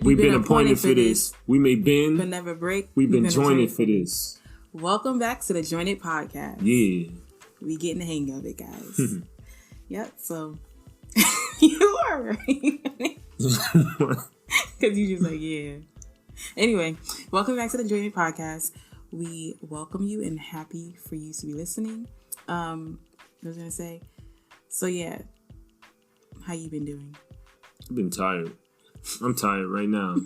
We've been appointed for this. We may bend, but never break. We've been jointed for this. Welcome back to the Jointed Podcast. Yeah. We getting the hang of it, guys. Yep, so you are right. Because you just like, yeah. Anyway, welcome back to the Jointed Podcast. We welcome you and happy for you to be listening. I was going to say, so yeah, how you been doing? I've been tired. I'm tired right now.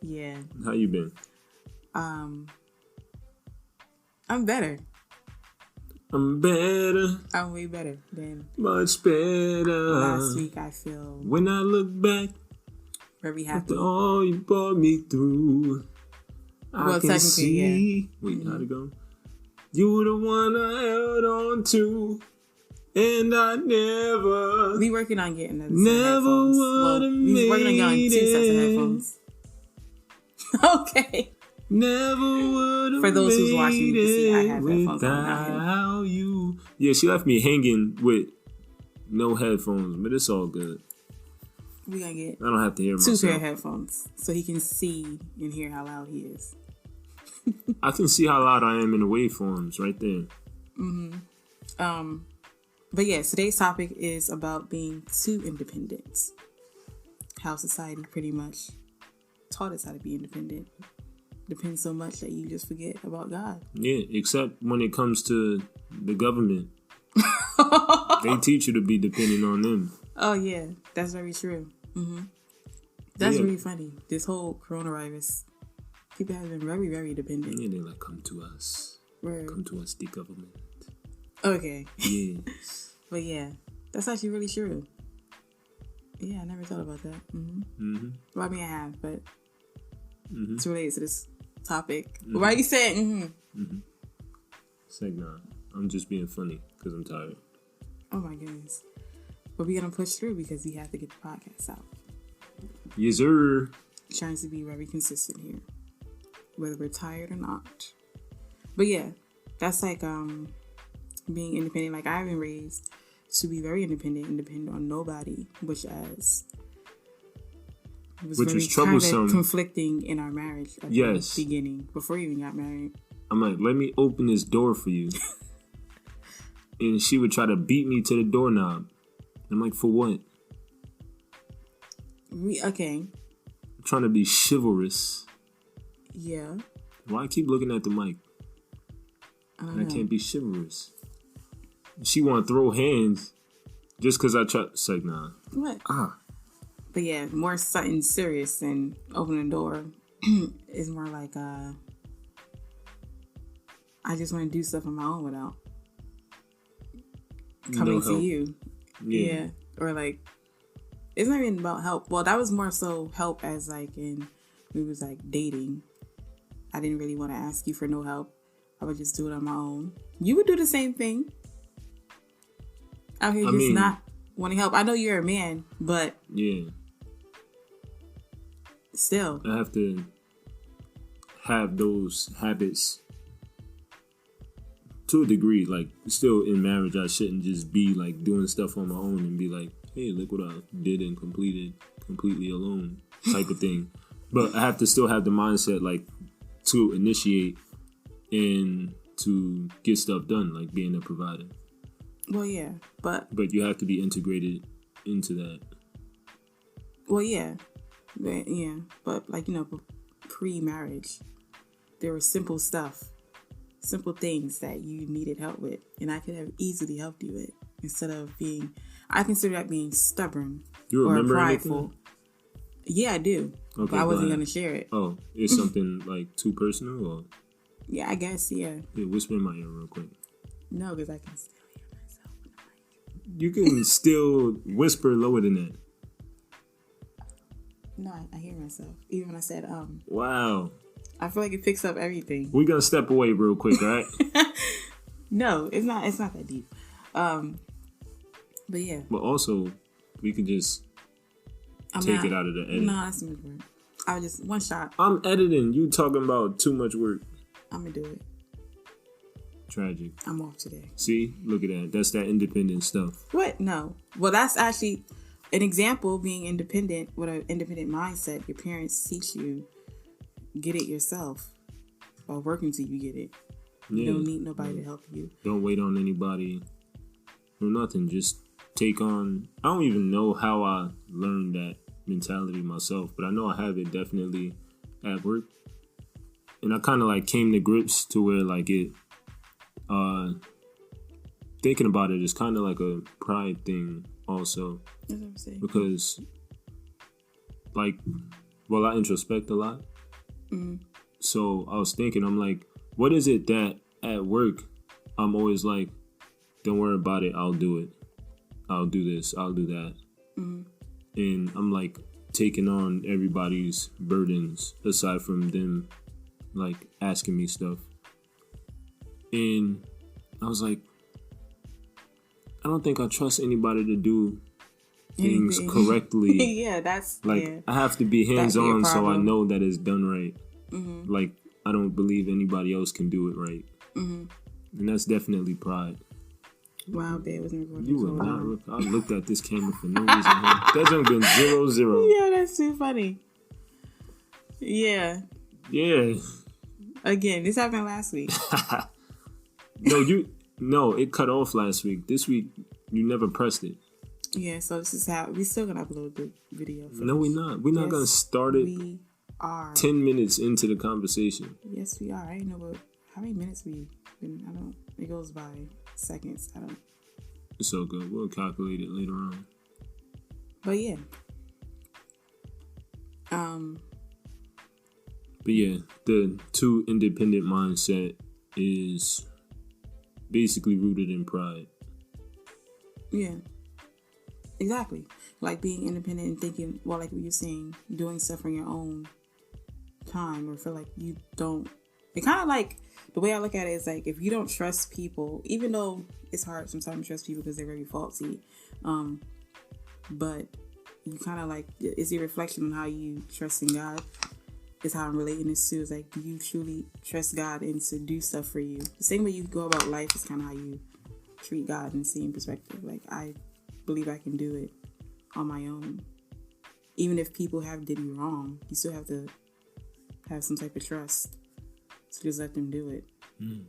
Yeah. How you been? I'm better. I'm better. I'm way better than much better. Last week. I feel when I look back, very happy. After all you brought me through, well, I can see. Yeah. Wait, how'd it go? You were the one I held on to, and I never. We working on getting those never would have made we working on getting 2 sets of headphones. Okay. Never would have. For those who's watching, you can see I have headphones on. You. Yeah, she left me hanging with no headphones, but it's all good. We gonna get. I don't have to hear 2 myself. pair of headphones so he can see and hear how loud he is. I can see how loud I am in the waveforms right there. But yeah, today's topic is about being too independent. How society pretty much taught us how to be independent. Depends so much that you just forget about God. Yeah, except when it comes to the government. They teach you to be dependent on them. Oh yeah, that's very true. That's really funny. This whole coronavirus, people have been very, very dependent. Yeah, they're like, come to us. Right. Come to us, the government. Okay. Yes. But yeah, that's actually really true. Yeah, I never thought about that. Well, I mean, I have, but it's related to this topic. Why are you saying It's like, nah, I'm just being funny because I'm tired. Oh my goodness. But we're going to push through because we have to get the podcast out. Yes, sir. Trying to be very consistent here, whether we're tired or not. But yeah, that's like being independent. Like, I've been raised to be very independent and depend on nobody, which was troublesome, kind of conflicting in our marriage at the beginning, before we even got married. I'm like, let me open this door for you. And she would try to beat me to the doorknob. I'm like, for what? Okay. I'm trying to be chivalrous. Yeah. Why I keep looking at the mic? I can't be chivalrous. She want to throw hands just because I try. It's like, nah. What? But yeah, more something serious than opening the door is more like, I just want to do stuff on my own without coming to you. Yeah. Or like, it's not even about help. Well, that was more so help as like in, we was like dating. I didn't really want to ask you for no help. I would just do it on my own. You would do the same thing. Out here not wanting help. I know you're a man, but yeah, still, I have to have those habits to a degree. Like, still in marriage, I shouldn't just be like doing stuff on my own and be like, hey, look what I did and completed completely alone type of thing. But I have to still have the mindset like to initiate and to get stuff done, like being a provider. Well, yeah, but you have to be integrated into that. Well, yeah, but like, you know, pre-marriage, there was simple things that you needed help with, and I could have easily helped you with instead of being. I consider that being stubborn or prideful. Anything? Yeah, I do. Okay, but I wasn't gonna share it. Oh, it's something like too personal, or? Yeah, I guess. Yeah. Yeah, whisper in my ear real quick. No, because I can still hear myself in the mic. You can still whisper lower than that. No, I hear myself. Even when I said Wow. I feel like it picks up everything. We're gonna step away real quick, all right? No, it's not that deep. But yeah. But also, we could just take it out of the edit. No, that's too much work. I was just one shot. I'm editing. You talking about too much work. I'm gonna do it. Tragic. I'm off today. See? Look at that. That's that independent stuff. What? No. Well, that's actually... an example being independent, with an independent mindset, your parents teach you, get it yourself, or work until you get it. You don't need nobody to help you. Don't wait on anybody. No, nothing. Just take on. I don't even know how I learned that mentality myself, but I know I have it definitely at work. And I kind of like came to grips to where like it, thinking about it is kind of like a pride thing also. That's what I'm saying. Because like, well, I introspect a lot. Mm-hmm. So I was thinking, I'm like, what is it that at work I'm always like, don't worry about it, I'll do it. I'll do this, I'll do that. Mm-hmm. And I'm like taking on everybody's burdens aside from them like asking me stuff. And I was like, I don't think I trust anybody to do things correctly. Yeah, that's like I have to be hands-on so I know that it's done right. Mm-hmm. Like I don't believe anybody else can do it right. Mm-hmm. And that's definitely pride. Wow, babe, wasn't recording. You were not. I looked at this camera for no reason. That's only been 0-0. Yeah, that's too funny. Yeah. Yeah. Again, this happened last week. No, it cut off last week. This week, you never pressed it. Yeah, so this is how we still gonna upload the video. No, we're not. We're not gonna start it. We are 10 minutes into the conversation. Yes, we are. I don't know what how many minutes we been. I don't. It goes by seconds. I don't. It's so good. We'll calculate it later on. But yeah. But yeah, the too independent mindset is basically rooted in pride. Yeah. Exactly. Like being independent and thinking, well, like what you're saying, doing stuff on your own time or feel like you don't. It kind of like, the way I look at it is like, if you don't trust people, even though it's hard sometimes to trust people because they're very faulty, but you kind of like, it's a reflection on how you trust in God. Is how I'm relating this to. Is like, do you truly trust God and to do stuff for you? The same way you go about life is kind of how you treat God in the same perspective. Like, I believe I can do it on my own. Even if people have did you wrong, you still have to have some type of trust. So just let them do it. Mm.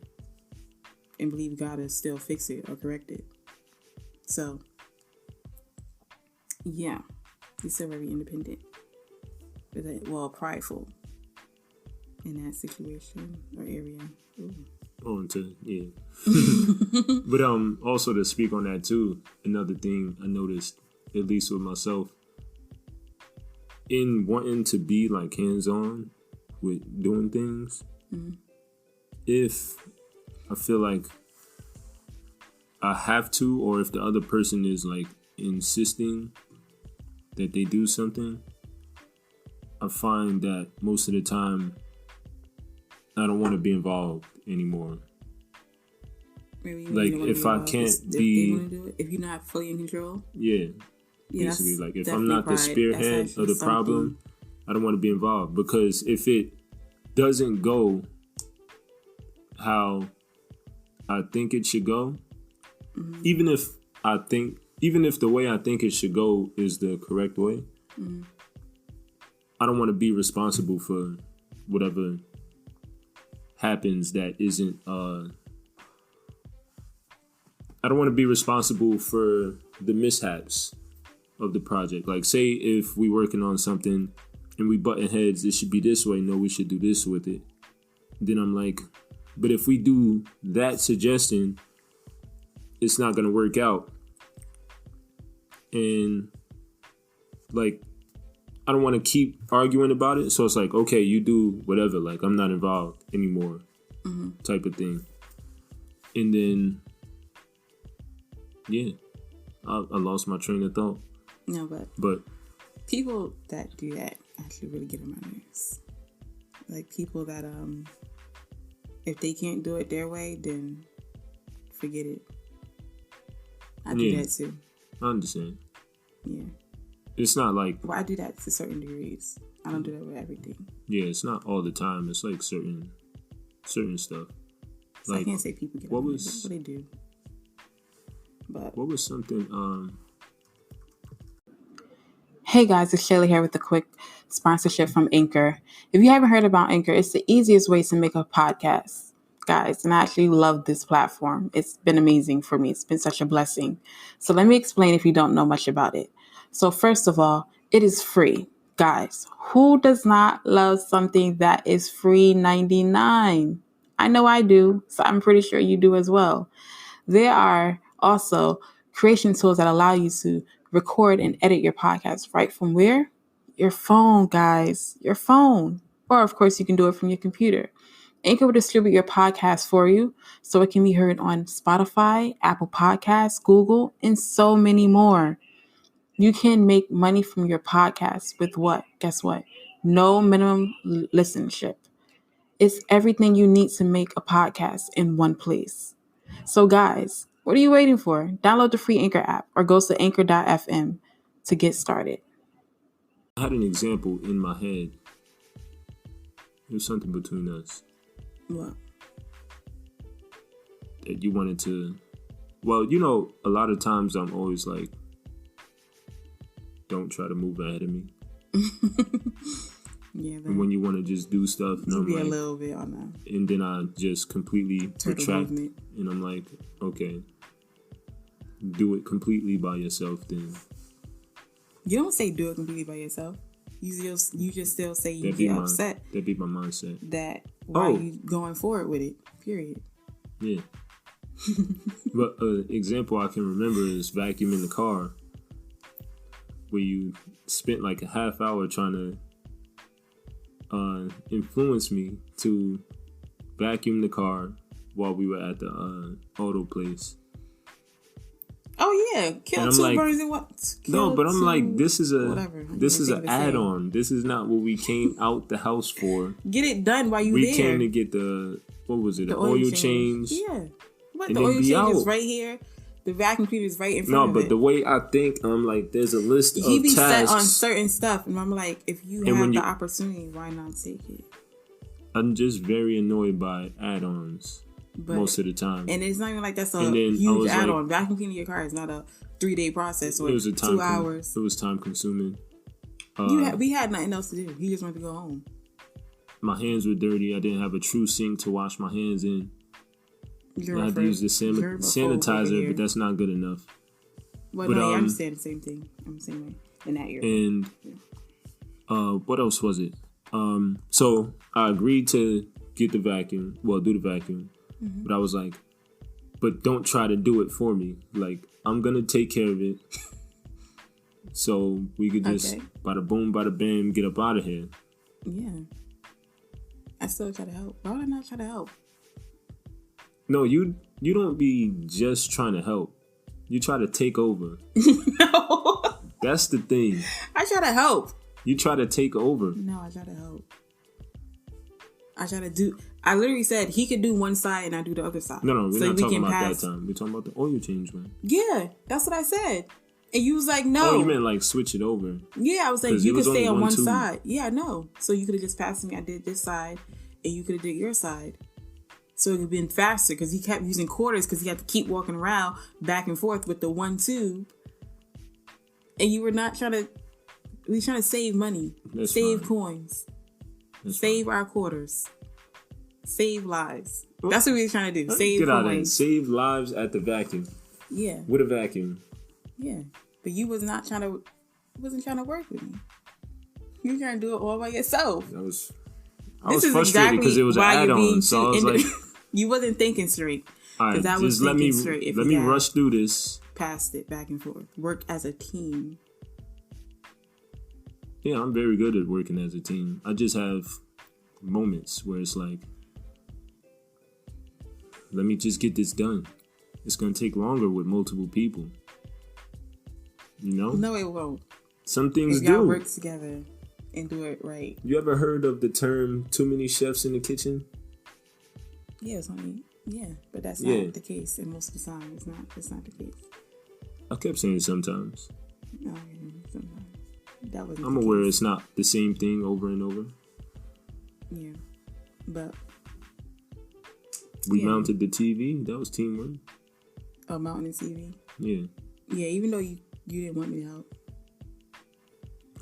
And believe God will still fix it or correct it. So, yeah. He's still very independent. Well, prideful in that situation or area. Ooh. Yeah. But also to speak on that too, another thing I noticed, at least with myself, in wanting to be like hands-on with doing things, if I feel like I have to, or if the other person is like insisting that they do something, I find that most of the time I don't want to be involved anymore. Maybe like if I can't be, if you're not fully in control. Yeah. Basically, like if I'm not the spearhead of the problem, I don't want to be involved, because if it doesn't go how I think it should go, even if the way I think it should go is the correct way, I don't want to be responsible for whatever happens that isn't, I don't want to be responsible for the mishaps of the project. Like, say if we working on something and we button heads, it should be this way. No, we should do this with it. Then I'm like, but if we do that suggestion, it's not going to work out. And like, I don't want to keep arguing about it. So it's like, okay, you do whatever. Like, I'm not involved anymore, type of thing. And then, yeah, I lost my train of thought. No, but people that do that actually really get on my nerves. Like people that, if they can't do it their way, then forget it. I do that too. I understand. Yeah. It's not like... Well, I do that to certain degrees. I don't do that with everything. Yeah, it's not all the time. It's like certain stuff. So like, I can't say people get on what they do. But what was something... Hey guys, it's Shayla here with a quick sponsorship from Anchor. If you haven't heard about Anchor, it's the easiest way to make a podcast, guys. And I actually love this platform. It's been amazing for me. It's been such a blessing. So let me explain if you don't know much about it. So first of all, it is free. Guys, who does not love something that is free 99? I know I do, so I'm pretty sure you do as well. There are also creation tools that allow you to record and edit your podcast right from where? Your phone, guys. Your phone. Or, of course, you can do it from your computer. Anchor will distribute your podcast for you so it can be heard on Spotify, Apple Podcasts, Google, and so many more. You can make money from your podcast with what? Guess what? No minimum listenership. It's everything you need to make a podcast in one place. So guys, what are you waiting for? Download the free Anchor app or go to anchor.fm to get started. I had an example in my head. There's something between us. What? That you wanted to... Well, you know, a lot of times I'm always like, don't try to move ahead of me. Yeah, and when you want to just do stuff, and I'm be like, a little bit on that. And then I just completely retract, movement. And I'm like, okay, do it completely by yourself. Then you don't say do it completely by yourself. You just still say you get upset. That'd be my mindset. That why are you going forward with it? Period. Yeah. But an example I can remember is vacuuming the car, where you spent like a half hour trying to influence me to vacuum the car while we were at the auto place. Oh yeah, kill two birds in one. No, but I'm like, this is an add-on. This is not what we came out the house for. Get it done while you there. We came to get the oil change. Yeah, but the oil change is right here. The vacuum cleaner is right in front of it. No, but the way I think, I'm like, there's a list of tasks. He be set on certain stuff, and I'm like, if you have the opportunity, why not take it? I'm just very annoyed by add-ons most of the time. And it's not even like that's a huge add-on. Vacuum cleaning your car is not a 3-day process or 2 hours. It was time-consuming. We had nothing else to do. He just wanted to go home. My hands were dirty. I didn't have a true sink to wash my hands in. I had to use the sanitizer, but that's not good enough. Well, no, I understand the same thing. I'm the same way in that area. And what else was it? So I agreed to do the vacuum. Mm-hmm. But I was like, but don't try to do it for me. Like, I'm going to take care of it. So we could just, bada boom, bada bam, get up out of here. Yeah. I still try to help. Why would I not try to help? No, you don't be just trying to help. You try to take over. No. That's the thing. I try to help. You try to take over. No, I try to help. I literally said he could do one side and I do the other side. No, we're not talking about that time. We're talking about the oil change one. Yeah, that's what I said. And you was like, no. Oh, you meant like switch it over. Yeah, I was like, you could stay on one side. Yeah, no. So you could have just passed me. I did this side and you could have did your side. So it would have been faster because he kept using quarters because he had to keep walking around back and forth with the 1 tube. And you were not trying to... We were trying to save money. Save coins. Save our quarters. Save lives. That's what we were trying to do. Save coins. Get out of here. Save lives at the vacuum. Yeah. With a vacuum. Yeah. But you wasn't trying to work with me. You were trying to do it all by yourself. I was frustrated because it was an add-on. So I was like... You wasn't thinking straight. All right, just let me rush through this. Past it, back and forth. Work as a team. Yeah, I'm very good at working as a team. I just have moments where it's like, let me just get this done. It's going to take longer with multiple people. You know? No, it won't. Some things if y'all work together and do it right. You ever heard of the term too many chefs in the kitchen? Yeah, but that's not the case. And most of the time, it's not the case. I kept saying sometimes. No, sometimes. That wasn't I'm aware it's not the same thing over and over. Yeah, but... We mounted the TV. That was teamwork. Oh, mounting the TV? Yeah. Yeah, even though you didn't want me to help.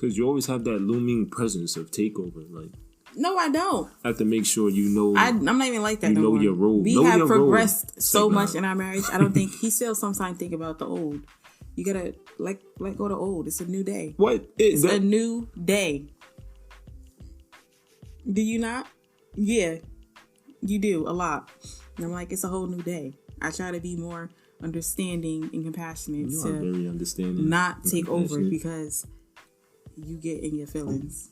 Because you always have that looming presence of takeover. Like, no, I don't. I have to make sure you know. I'm not even like that. You no know more. your role. We know have your progressed role. so much in our marriage. I don't think he still sometimes think about the old. You gotta let go of the old. It's a new day. What? It's a new day. Do you not? Yeah, you do a lot. And I'm like, it's a whole new day. I try to be more understanding and compassionate. You are very understanding. Not take over because you get in your feelings.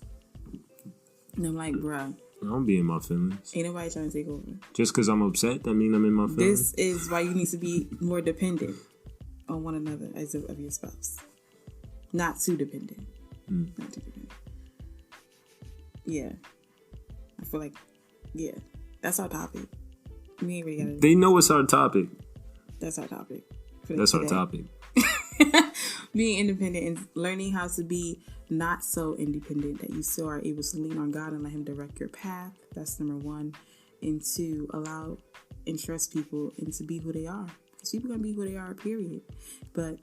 And I'm like, bruh. I don't be in my feelings. Ain't nobody trying to take over. Just because I'm upset, that mean I'm in my feelings? This is why you need to be more dependent on one another as of your spouse. Not too dependent. Not too dependent. Yeah. I feel like, yeah. That's our topic. We ain't really gotta... They know it's our topic. That's our topic. That's our topic. Being independent and learning how to be not so independent that you still are able to lean on God and let Him direct your path. That's number one. And to allow and trust people and to be who they are. Because people are going to be who they are, period. But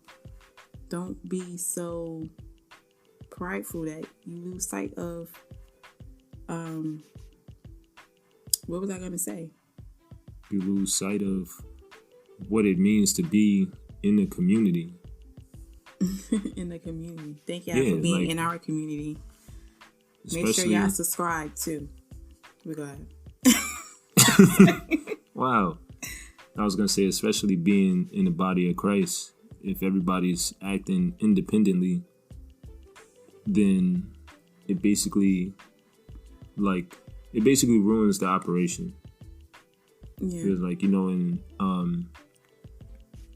don't be so prideful that you lose sight of, what was I going to say? You lose sight of what it means to be in the community. In the community. Thank y'all for being in our community. Make sure y'all subscribe too. We go ahead. Wow. I was going to say, especially being in the body of Christ, if everybody's acting independently, then it basically ruins the operation. Yeah. Because in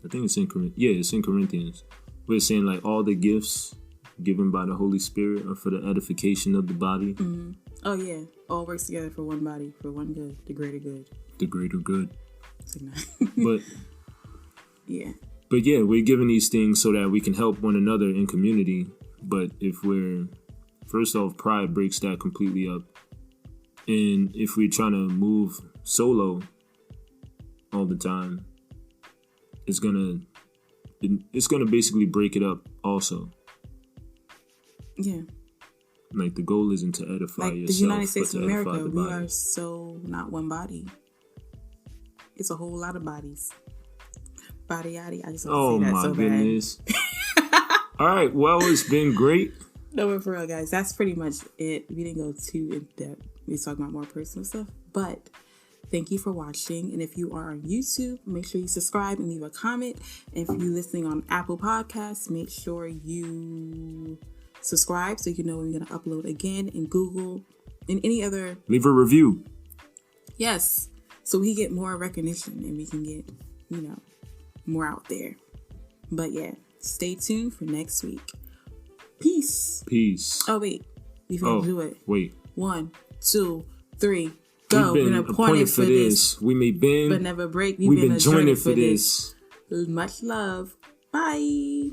I think it's in Corinthians. We're saying like all the gifts given by the Holy Spirit are for the edification of the body. Mm-hmm. Oh yeah, all works together for one body, for one good, the greater good. The greater good. But yeah. But yeah, we're giving these things so that we can help one another in community. But if first off, pride breaks that completely up. And if we're trying to move solo all the time, it's gonna basically break it up also. Yeah. Like the goal isn't to edify yourself. The United States of of America, we are so not one body. It's a whole lot of bodies. Body yaddy. I just want to say that so bad. Oh my goodness. All right. Well, it's been great. No, but for real, guys, that's pretty much it. We didn't go too in depth. We talked about more personal stuff, but thank you for watching. And if you are on YouTube, make sure you subscribe and leave a comment. And if you're listening on Apple Podcasts, make sure you subscribe so you know when we're going to upload again. In Google and any other. Leave a review. Yes. So we get more recognition and we can get, more out there. But yeah, stay tuned for next week. Peace. Peace. Oh, wait. We finna do it. Wait. 1, 2, 3. Go. We've been appointed for this. We may bend, but never break. We've been joined for this. Much love. Bye.